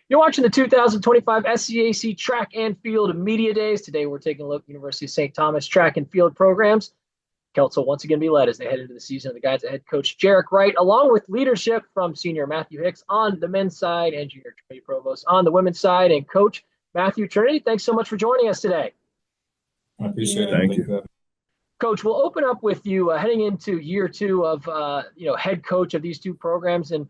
You're watching the 2025 SCAC Track and Field Media Days. Today, we're taking a look at University of St. Thomas track and field programs. Celts will once again be led as they head into the season. The guys at head coach Jarek Wright, along with leadership from senior Matthew Hicks on the men's side and junior Trinity Provost on the women's side. And coach Matthew Trinity, thanks so much for joining us today. I appreciate it. Thank you. Coach, we'll open up with you heading into year two of head coach of these two programs and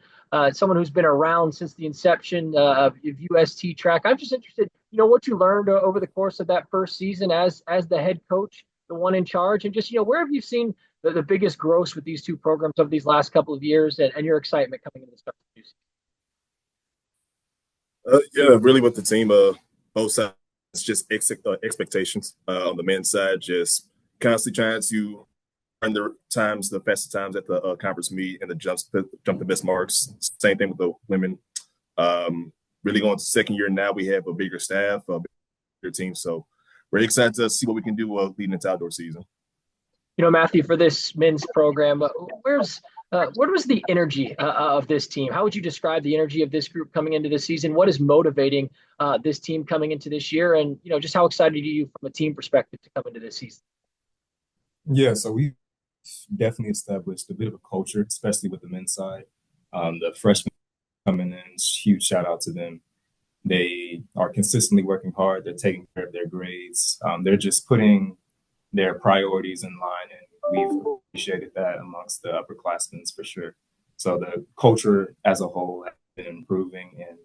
someone who's been around since the inception of UST track. I'm just interested, what you learned over the course of that first season as the head coach, the one in charge, and just where have you seen the biggest growth with these two programs over these last couple of years and your excitement coming into the start of the season? Really with the team, both sides, just expectations. On the men's side, just constantly trying to run the fastest times at the conference meet and the jump the best marks. Same thing with the women. Really going to second year now, we have a bigger staff, a bigger team. So we're excited to see what we can do leading into outdoor season. Matthew, for this men's program, where was the energy of this team? How would you describe the energy of this group coming into this season? What is motivating this team coming into this year? And, just how excited are you from a team perspective to come into this season? Yeah, so we definitely established a bit of a culture, especially with the men's side. The freshmen coming in, huge shout out to them. They are consistently working hard. They're taking care of their grades. They're just putting their priorities in line, and we've appreciated that amongst the upperclassmen for sure. So the culture as a whole has been improving, and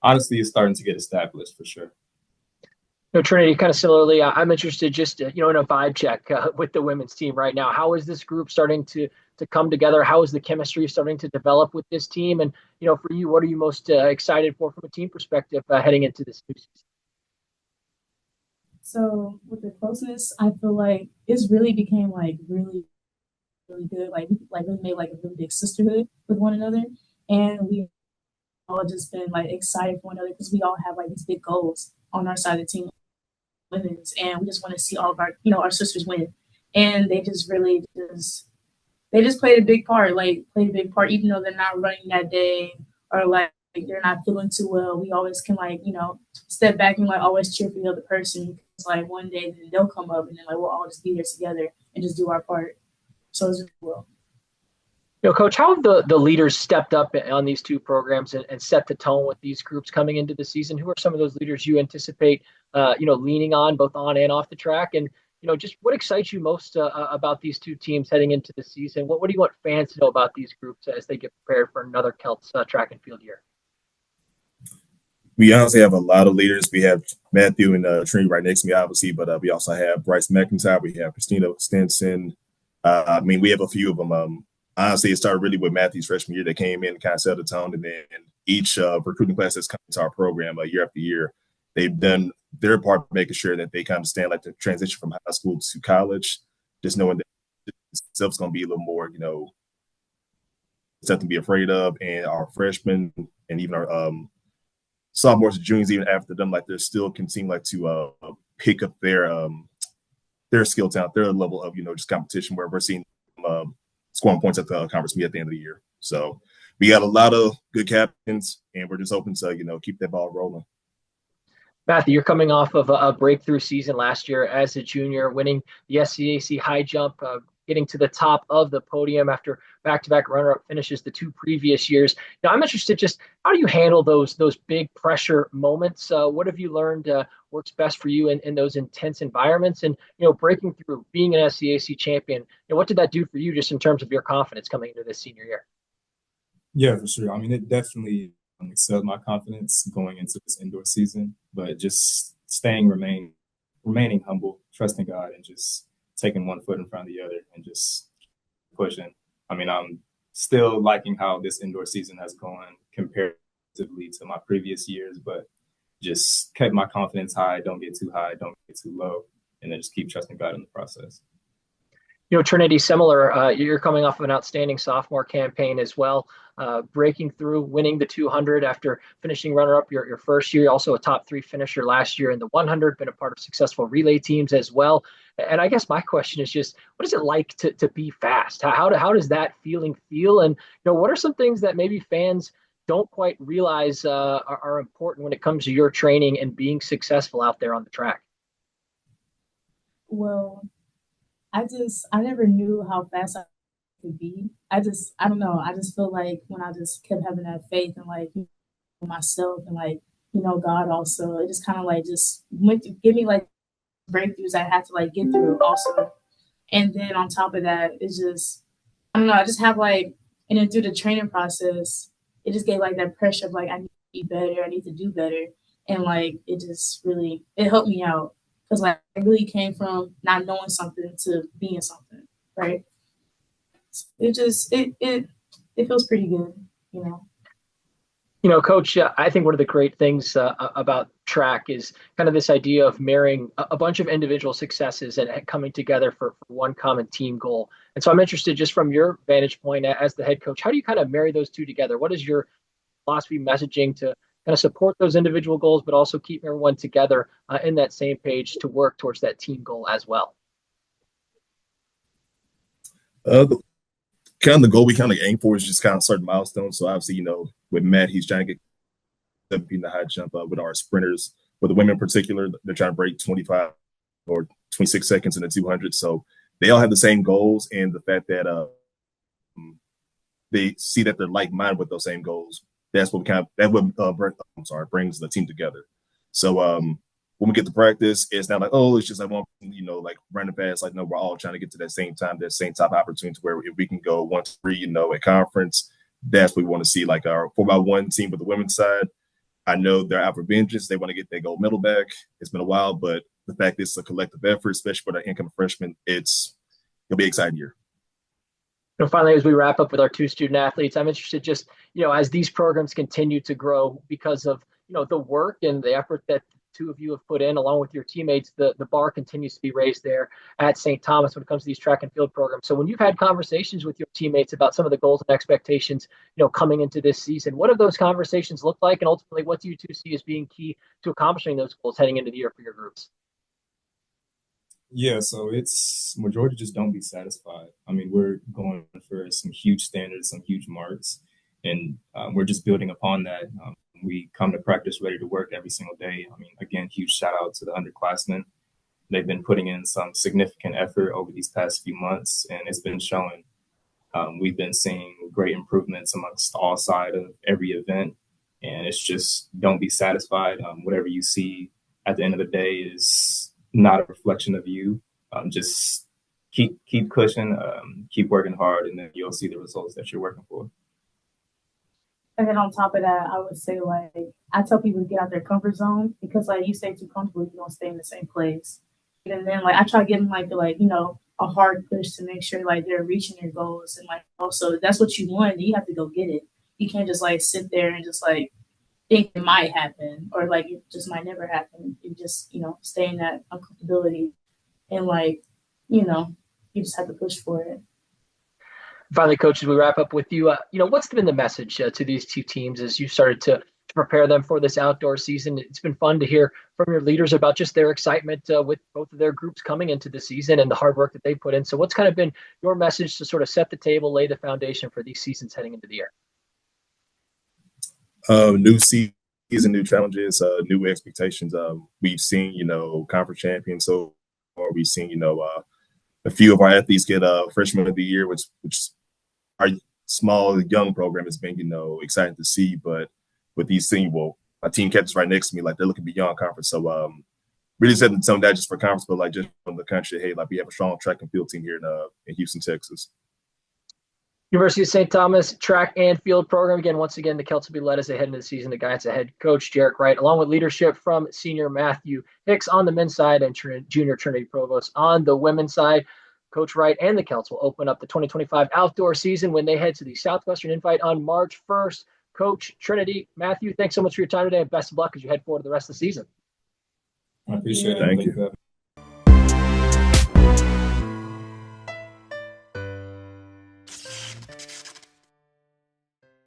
honestly, it's starting to get established for sure. Trinity, kind of similarly, I'm interested just, in a vibe check with the women's team right now. How is this group starting to come together? How is the chemistry starting to develop with this team? And, for you, what are you most excited for from a team perspective heading into this new season? So with the closeness, I feel like it's really became really, really good. Really made a really big sisterhood with one another. And we all just been excited for one another because we all have these big goals on our side of the team. Women's, and we just want to see all of our our sisters win, and they just really played a big part, even though they're not running that day or they're not feeling too well. We always can step back and always cheer for the other person because one day then they'll come up and then we'll all just be there together and just do our part. So it's really well. Coach, how have the leaders stepped up on these two programs and set the tone with these groups coming into the season? Who are some of those leaders you anticipate, leaning on both on and off the track? And, just what excites you most about these two teams heading into the season? What do you want fans to know about these groups as they get prepared for another Celts track and field year? We honestly have a lot of leaders. We have Matthew and Trinity right next to me, obviously, but we also have Bryce McIntyre. We have Christina Stinson. We have a few of them. Honestly, it started really with Matthew's freshman year. They came in and kind of set the tone, and then each recruiting class that's come into our program year after year, they've done their part making sure that they kind of understand the transition from high school to college, just knowing that itself's going to be a little more, something to be afraid of. And our freshmen and even our sophomores and juniors, even after them, they still can seem to pick up their skill talent, their level of, just competition where we're seeing scoring points at the conference meet at the end of the year. So we got a lot of good captains, and we're just hoping to, keep that ball rolling. Matthew, you're coming off of a breakthrough season last year as a junior, winning the SCAC high jump, getting to the top of the podium after back-to-back runner-up finishes the two previous years. Now, I'm interested just how do you handle those big pressure moments? What have you learned works best for you in those intense environments? And, breaking through, being an SCAC champion, what did that do for you just in terms of your confidence coming into this senior year? Yeah, for sure. It definitely excelled my confidence going into this indoor season, but just remaining humble, trusting God, and just taking one foot in front of the other and just pushing. I'm still liking how this indoor season has gone comparatively to my previous years, but just kept my confidence high, don't get too high, don't get too low, and then just keep trusting God in the process. Trinity, similar, you're coming off of an outstanding sophomore campaign as well, breaking through, winning the 200 after finishing runner-up your first year, also a top 3 finisher last year in the 100, been a part of successful relay teams as well. And I guess my question is just, what is it like to be fast? How does that feeling feel? And, what are some things that maybe fans don't quite realize are important when it comes to your training and being successful out there on the track? Well, I never knew how fast I could be. I don't know. I just feel like when I just kept having that faith and like myself and like, God also, it just kind of like just went to give me like breakthroughs I had to like get through also. And then on top of that, it's just, I don't know, I just have like, and then through the training process, it just gave like that pressure of like, I need to be better, I need to do better. And like, it just really, it helped me out. Cause like, I really came from not knowing something to being something, right? It just, it feels pretty good, you know? Coach, I think one of the great things about track is kind of this idea of marrying a bunch of individual successes and coming together for one common team goal. And so I'm interested, just from your vantage point as the head coach, how do you kind of marry those two together? What is your philosophy messaging to kind of support those individual goals, but also keep everyone together in that same page to work towards that team goal as well? The kind of the goal we kind of aim for is just kind of certain milestones. So obviously, with Matt, he's trying to get 17 the high jump. With our sprinters, with the women in particular, they're trying to break 25 or 26 seconds in the 200. So they all have the same goals, and the fact that they see that they're like-minded with those same goals. That's what brings the team together. So when we get to practice, it's not like, oh, it's just like one, like running fast. Like, no, we're all trying to get to that same time, that same type of opportunity where if we can go 1-3, at conference, that's what we want to see. Like our 4x1 team with the women's side, I know they're out for vengeance. They want to get their gold medal back. It's been a while, but the fact it's a collective effort, especially for the incoming freshmen, it'll be an exciting year. Finally, as we wrap up with our two student athletes, I'm interested just, as these programs continue to grow because of, the work and the effort that the two of you have put in along with your teammates, the bar continues to be raised there at St. Thomas when it comes to these track and field programs. So when you've had conversations with your teammates about some of the goals and expectations, coming into this season, what have those conversations looked like? And ultimately, what do you two see as being key to accomplishing those goals heading into the year for your groups? Yeah, so it's majority just don't be satisfied. I mean, we're going for some huge standards, some huge marks, and we're just building upon that. We come to practice ready to work every single day. I mean, again, huge shout out to the underclassmen. They've been putting in some significant effort over these past few months, and it's been showing. We've been seeing great improvements amongst all side of every event, and it's just don't be satisfied. Whatever you see at the end of the day is not a reflection of you. Just keep pushing, keep working hard, and then you'll see the results that you're working for. And then on top of that, I would say like I tell people to get out their comfort zone because like you stay too comfortable, you don't stay in the same place. And then like I try to give them a hard push to make sure like they're reaching their goals and like also that's what you want, you have to go get it. You can't just like sit there and just like think it might happen or like it just might never happen. You just, stay in that uncomfortability and like, you just have to push for it. Finally, Coach, as we wrap up with you, what's been the message to these two teams as you started to prepare them for this outdoor season? It's been fun to hear from your leaders about just their excitement with both of their groups coming into the season and the hard work that they put in. So what's kind of been your message to sort of set the table, lay the foundation for these seasons heading into the year? New season, new challenges, new expectations. We've seen, conference champions. So far. We've seen, a few of our athletes get freshman of the year, which our small young program has been, exciting to see. But with these things, my team captain's right next to me, like they're looking beyond conference. So really setting some of that just for conference, but like just from the country. Hey, like we have a strong track and field team here in Houston, Texas. University of St. Thomas track and field program. Once again, the Celts will be led as they head into the season. The Giants' head coach, Jarek Wright, along with leadership from senior Matthew Hicks on the men's side and junior Trinity Provost on the women's side. Coach Wright and the Celts will open up the 2025 outdoor season when they head to the Southwestern Invite on March 1st. Coach, Trinity, Matthew, thanks so much for your time today and best of luck as you head forward to the rest of the season. I appreciate it. Thank you.